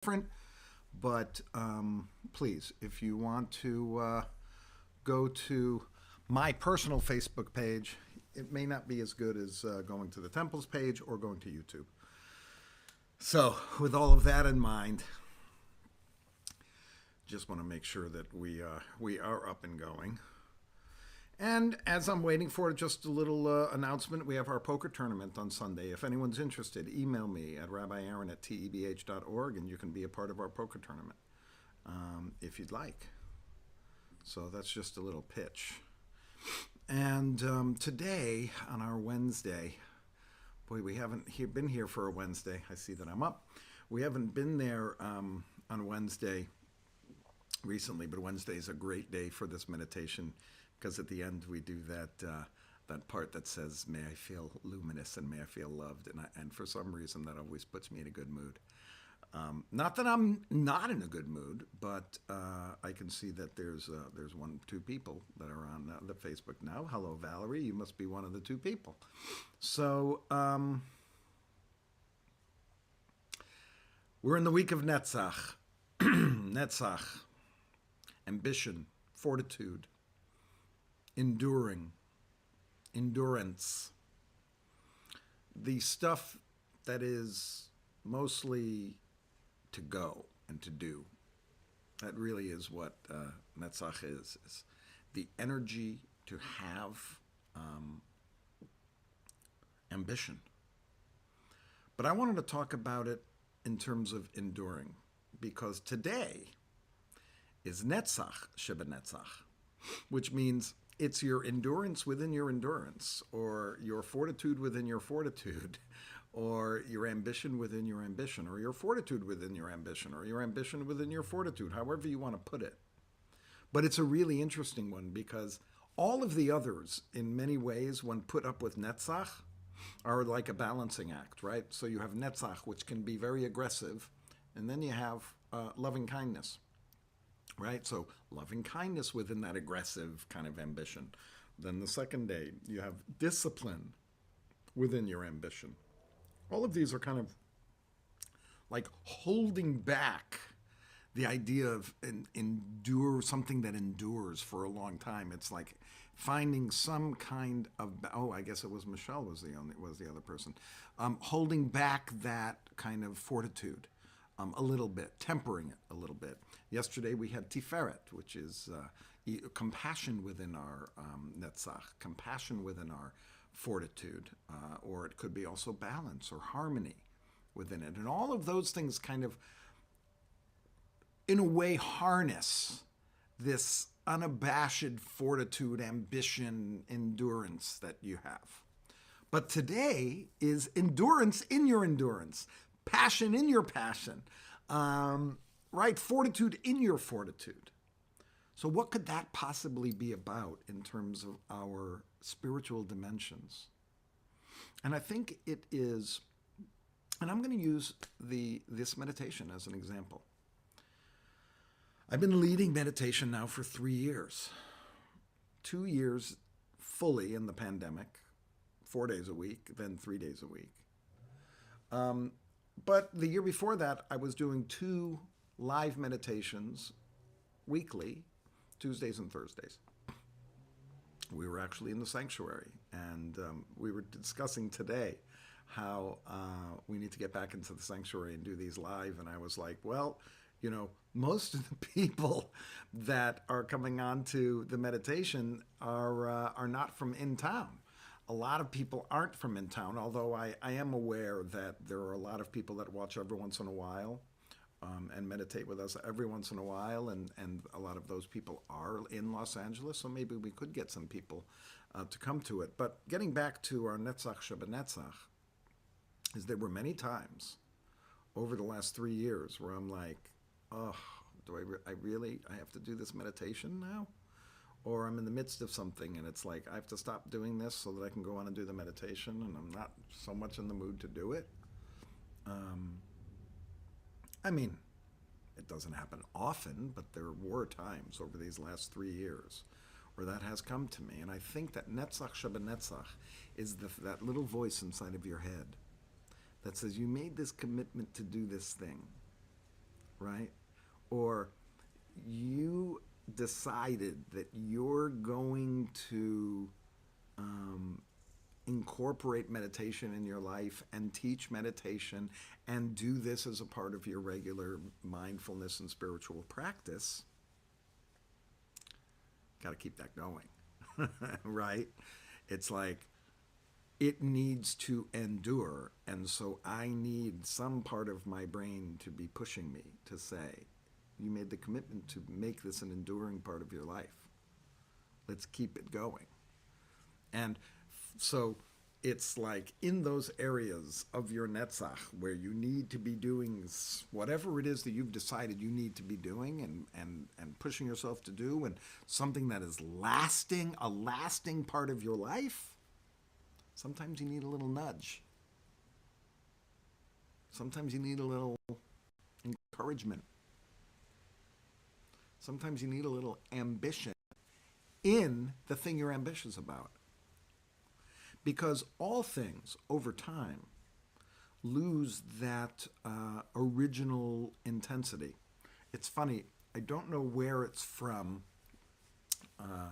different. But please, if you want to go to my personal Facebook page, it may not be as good as going to the temple's page or going to YouTube. So, with all of that in mind, just want to make sure that we are up and going. And as I'm waiting for it, just a little announcement. We have our poker tournament on Sunday. If anyone's interested, email me at rabbiaaron@tebh.org, and you can be a part of our poker tournament if you'd like. So that's just a little pitch. And today, on our Wednesday, boy, we haven't been here for a Wednesday. I see that I'm up. We haven't been there on Wednesday recently, but Wednesday is a great day for this meditation, because at the end we do that part that says, "May I feel luminous and may I feel loved," and for some reason that always puts me in a good mood. Not that I'm not in a good mood, but I can see that there's two people that are on the Facebook now. Hello, Valerie. You must be one of the two people. So we're in the week of Netzach. Netzach. Ambition, fortitude, endurance, the stuff that is mostly to go and to do. That really is what Netzach is the energy to have ambition. But I wanted to talk about it in terms of enduring, because today is Netzach Shebenetzach, which means it's your endurance within your endurance, or your fortitude within your fortitude, or your ambition within your ambition, or your fortitude within your ambition, or your ambition within your fortitude, however you want to put it. But it's a really interesting one, because all of the others, in many ways, when put up with Netzach, are like a balancing act, right? So you have Netzach, which can be very aggressive, and then you have loving kindness. Right? So loving kindness within that aggressive kind of ambition. Then the second day, you have discipline within your ambition. All of these are kind of like holding back the idea of endure, something that endures for a long time. It's like finding some kind of, I guess it was Michelle was the other person, holding back that kind of fortitude. A little bit, tempering it a little bit. Yesterday we had Tiferet, which is compassion within our Netzach, compassion within our fortitude, or it could be also balance or harmony within it. And all of those things kind of, in a way, harness this unabashed fortitude, ambition, endurance that you have. But today is endurance in your endurance. Passion in your passion, right? Fortitude in your fortitude. So what could that possibly be about in terms of our spiritual dimensions? And I think it is, and I'm going to use this meditation as an example. I've been leading meditation now for 3 years. 2 years fully in the pandemic, 4 days a week, then 3 days a week. But the year before that, I was doing 2 live meditations weekly, Tuesdays and Thursdays. We were actually in the sanctuary, and we were discussing today how we need to get back into the sanctuary and do these live. And I was like, well, most of the people that are coming on to the meditation are not from in town. A lot of people aren't from in town, although I am aware that there are a lot of people that watch every once in a while and meditate with us every once in a while, and a lot of those people are in Los Angeles, so maybe we could get some people to come to it. But getting back to our Netzach Shebenetzach, is there were many times over the last 3 years where I'm like, oh, do I have to do this meditation now? Or I'm in the midst of something and it's like I have to stop doing this so that I can go on and do the meditation, and I'm not so much in the mood to do it. It doesn't happen often, but there were times over these last 3 years where that has come to me. And I think that Netzach Shebenetzach is that little voice inside of your head that says, you made this commitment to do this thing. or you decided that you're going to incorporate meditation in your life and teach meditation and do this as a part of your regular mindfulness and spiritual practice, got to keep that going, right? It's like it needs to endure. And so I need some part of my brain to be pushing me to say, you made the commitment to make this an enduring part of your life. Let's keep it going. And so it's like in those areas of your netzach where you need to be doing whatever it is that you've decided you need to be doing and pushing yourself to do, and something that is lasting, a lasting part of your life, sometimes you need a little nudge. Sometimes you need a little encouragement. Sometimes you need a little ambition in the thing you're ambitious about. Because all things, over time, lose that original intensity. It's funny, I don't know where it's from. I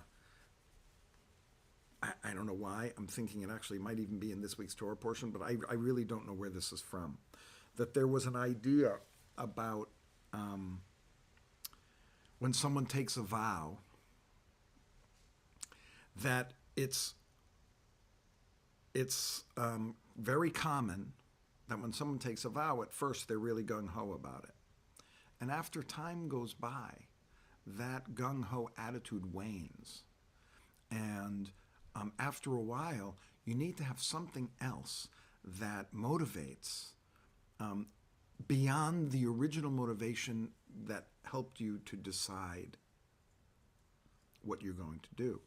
don't know why. I'm thinking it actually might even be in this week's Torah portion, but I really don't know where this is from. That there was an idea about when someone takes a vow, that it's very common that when someone takes a vow, at first they're really gung-ho about it. And after time goes by, that gung-ho attitude wanes. And after a while, you need to have something else that motivates beyond the original motivation that helped you to decide what you're going to do,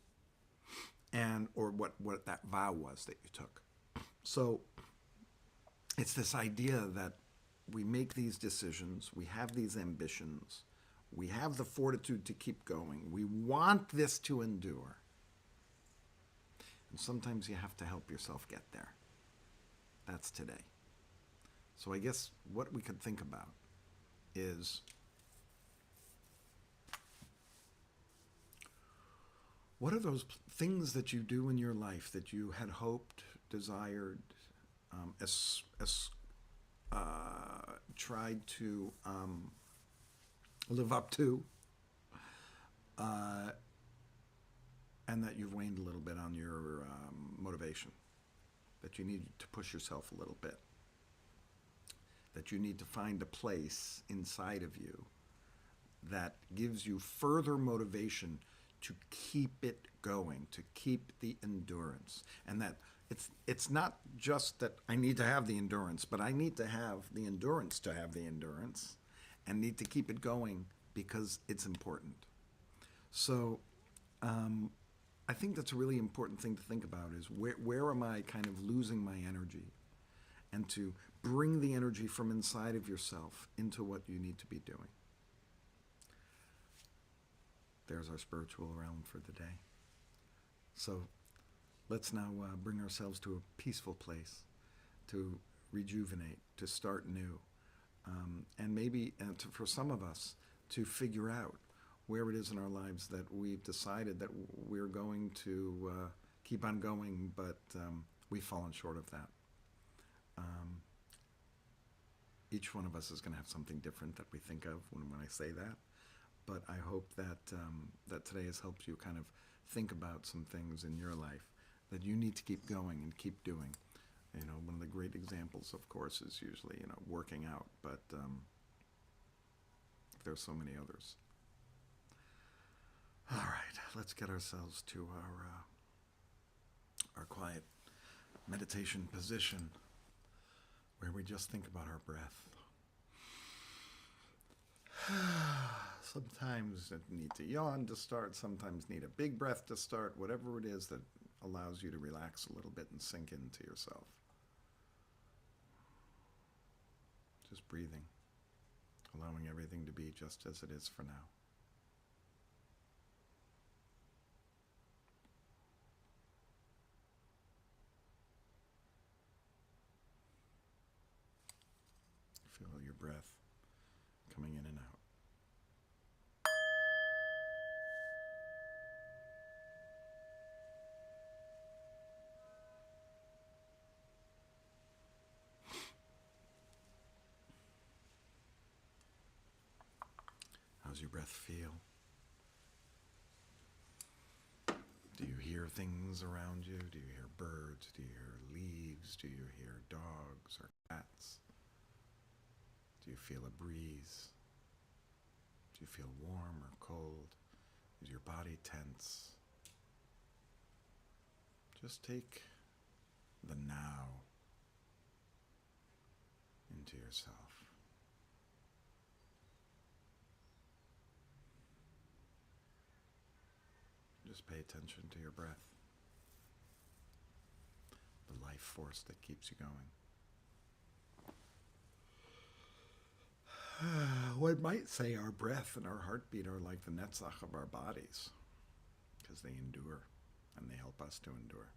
and or what that vow was that you took. So it's this idea that we make these decisions, we have these ambitions, we have the fortitude to keep going, we want this to endure. And sometimes you have to help yourself get there. That's today. So I guess what we could think about is, what are those things that you do in your life that you had hoped, desired, tried to live up to, and that you've waned a little bit on your motivation, that you need to push yourself a little bit, that you need to find a place inside of you that gives you further motivation to keep it going, to keep the endurance. And that it's not just that I need to have the endurance, but I need to have the endurance to have the endurance, and need to keep it going because it's important. So I think that's a really important thing to think about, is where am I kind of losing my energy, and to bring the energy from inside of yourself into what you need to be doing. There's our spiritual realm for the day. So let's now bring ourselves to a peaceful place, to rejuvenate, to start new, and maybe for some of us to figure out where it is in our lives that we've decided that we're going to keep on going, but we've fallen short of that. Each one of us is going to have something different that we think of when I say that. But I hope that that today has helped you kind of think about some things in your life that you need to keep going and keep doing. You know, one of the great examples, of course, is usually, working out, but there's so many others. All right, let's get ourselves to our quiet meditation position, where we just think about our breath. Sometimes you need to yawn to start, sometimes need a big breath to start, whatever it is that allows you to relax a little bit and sink into yourself. Just breathing, allowing everything to be just as it is for now. Feel your breath coming in and out. How's your breath feel? Do you hear things around you? Do you hear birds? Do you hear leaves? Do you hear dogs or cats? Do you feel a breeze? Do you feel warm or cold? Is your body tense? Just take the now into yourself. Just pay attention to your breath, the life force that keeps you going. One might say our breath and our heartbeat are like the netzach of our bodies, because they endure and they help us to endure.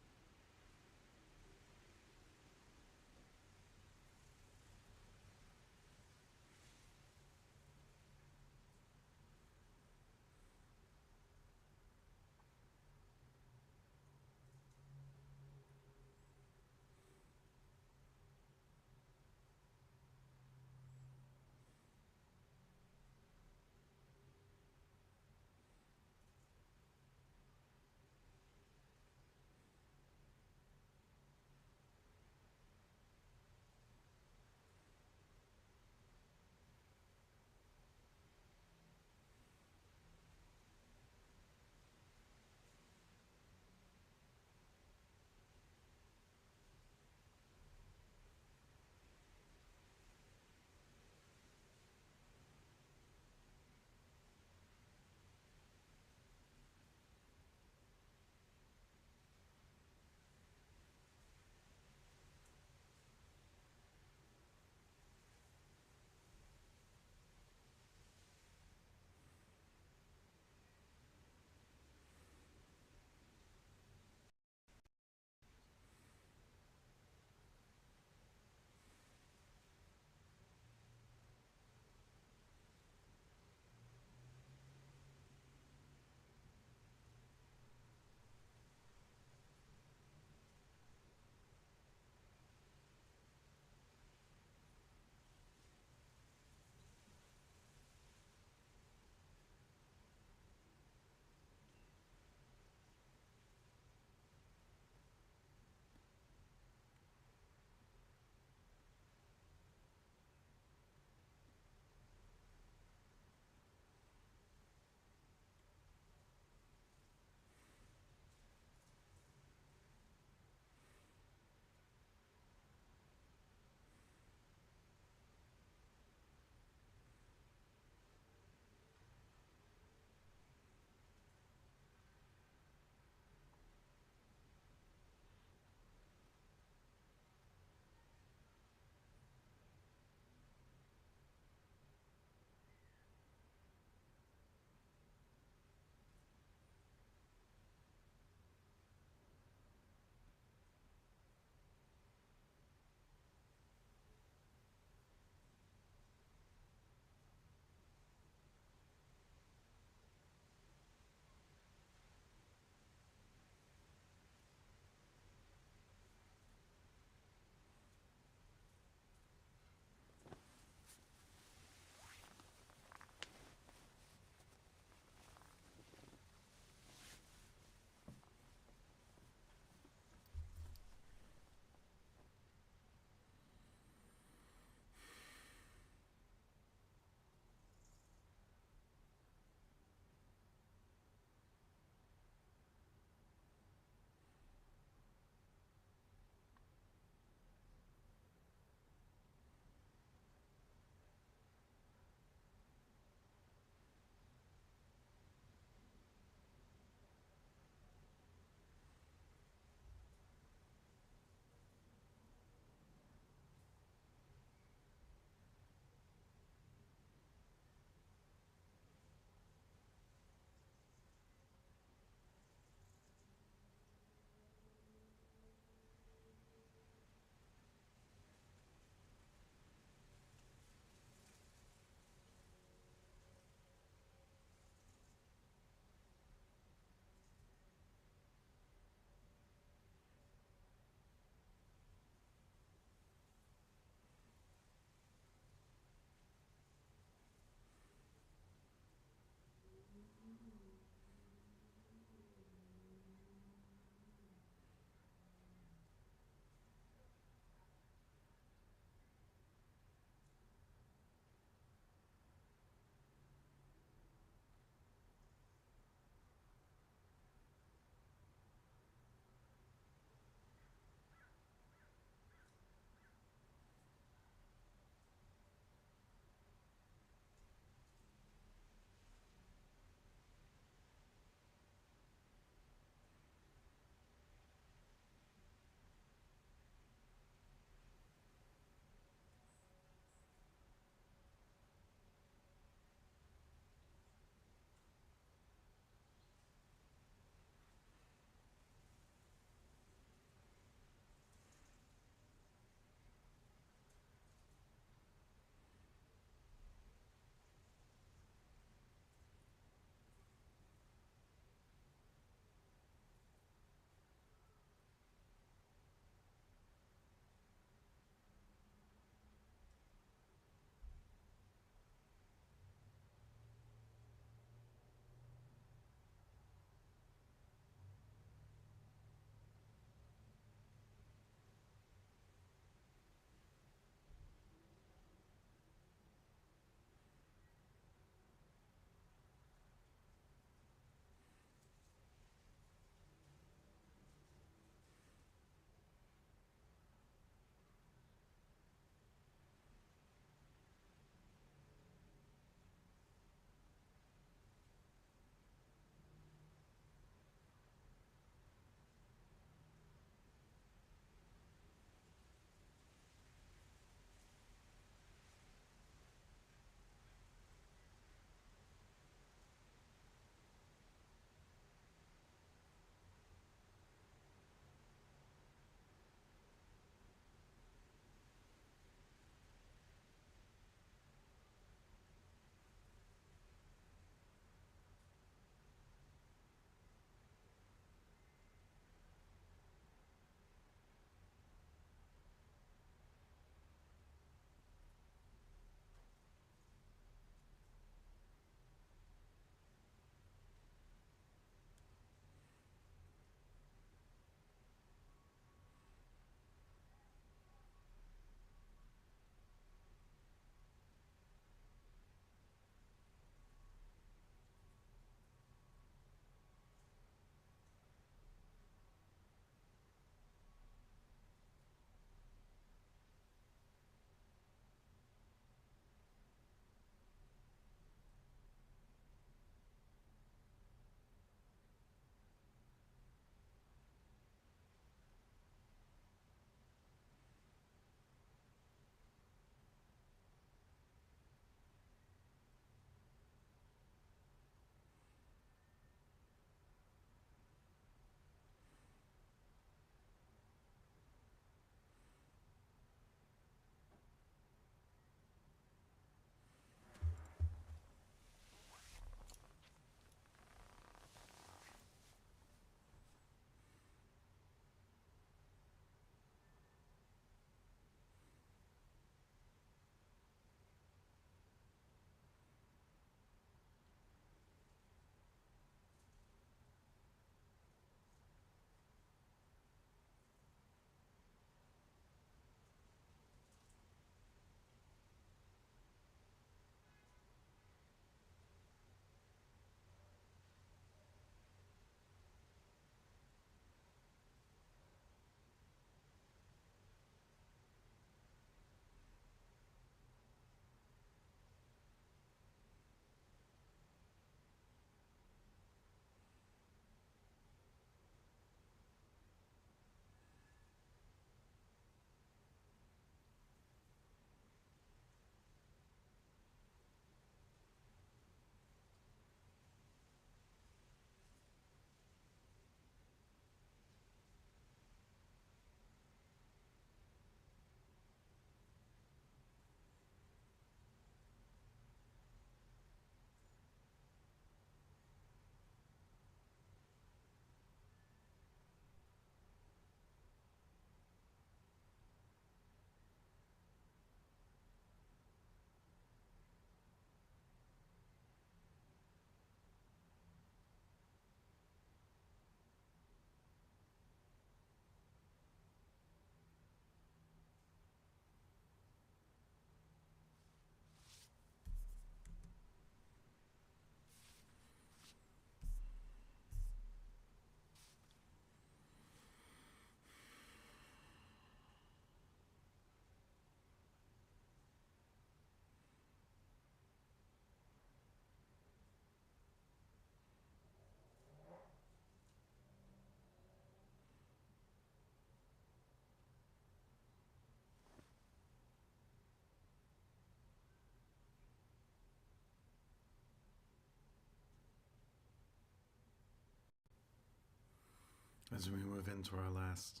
As we move into our last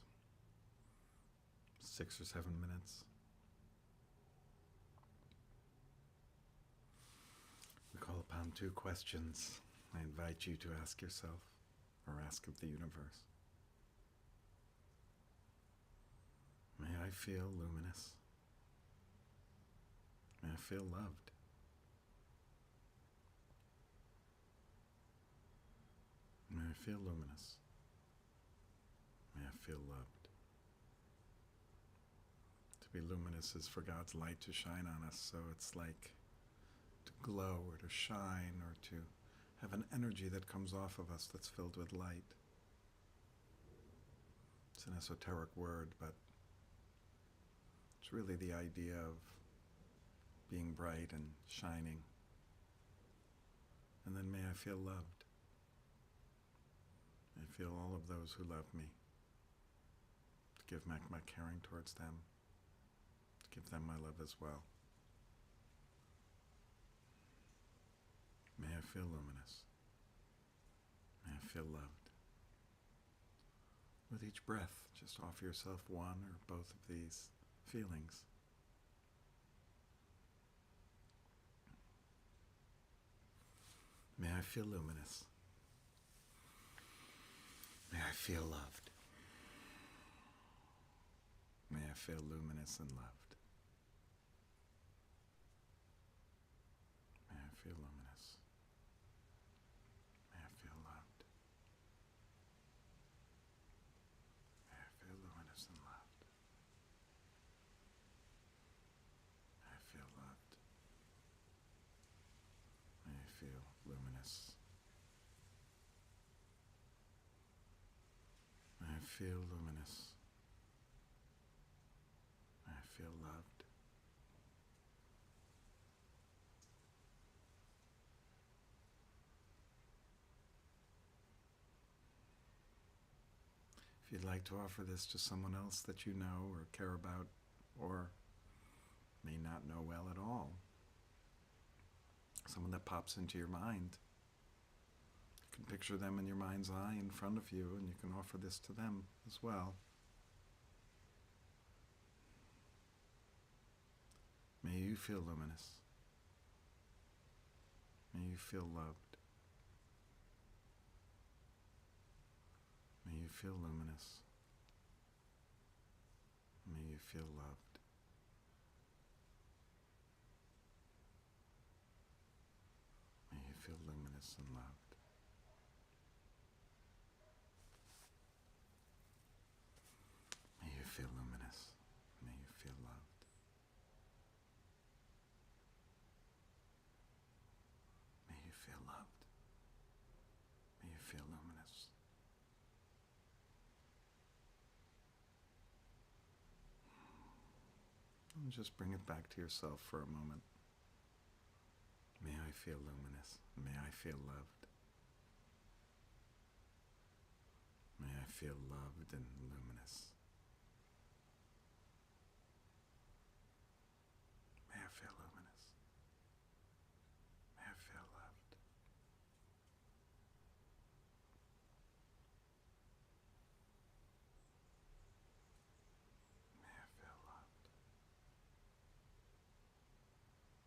6 or 7 minutes, we call upon 2 questions I invite you to ask yourself or ask of the universe. May I feel luminous? May I feel loved? May I feel luminous? May I feel loved? To be luminous is for God's light to shine on us, so it's like to glow or to shine or to have an energy that comes off of us that's filled with light. It's an esoteric word, but it's really the idea of being bright and shining. And then may I feel loved. May I feel all of those who love me. To give back my caring towards them. To give them my love as well. May I feel luminous. May I feel loved. With each breath, just offer yourself one or both of these feelings. May I feel luminous. May I feel loved. May I feel luminous and loved. May I feel luminous. May I feel loved. May I feel luminous and loved. May I feel loved. May I feel luminous. May I feel luminous. May I feel loved. If you'd like to offer this to someone else that you know or care about or may not know well at all, someone that pops into your mind, you can picture them in your mind's eye in front of you, and you can offer this to them as well. May you feel luminous. May you feel loved. May you feel luminous. May you feel loved. May you feel luminous and loved. May you feel luminous. May you feel loved. May you feel loved. May you feel luminous. And just bring it back to yourself for a moment. May I feel luminous. May I feel loved. May I feel loved and luminous. May I feel luminous. May I feel loved. May I feel loved.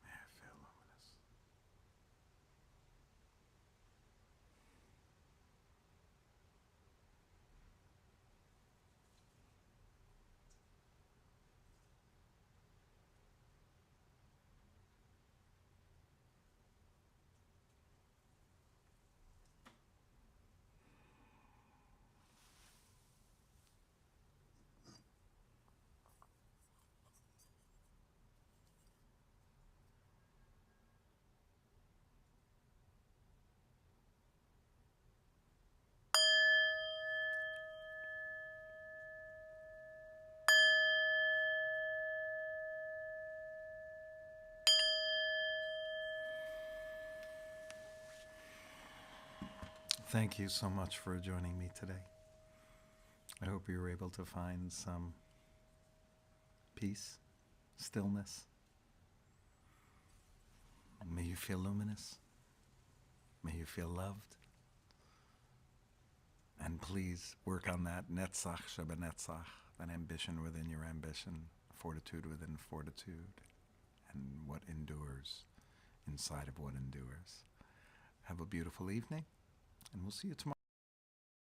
May I feel luminous. Thank you so much for joining me today. I hope you were able to find some peace, stillness. May you feel luminous. May you feel loved. And please work on that netzach shebenetzach, that ambition within your ambition, fortitude within fortitude, and what endures inside of what endures. Have a beautiful evening, and we'll see you tomorrow.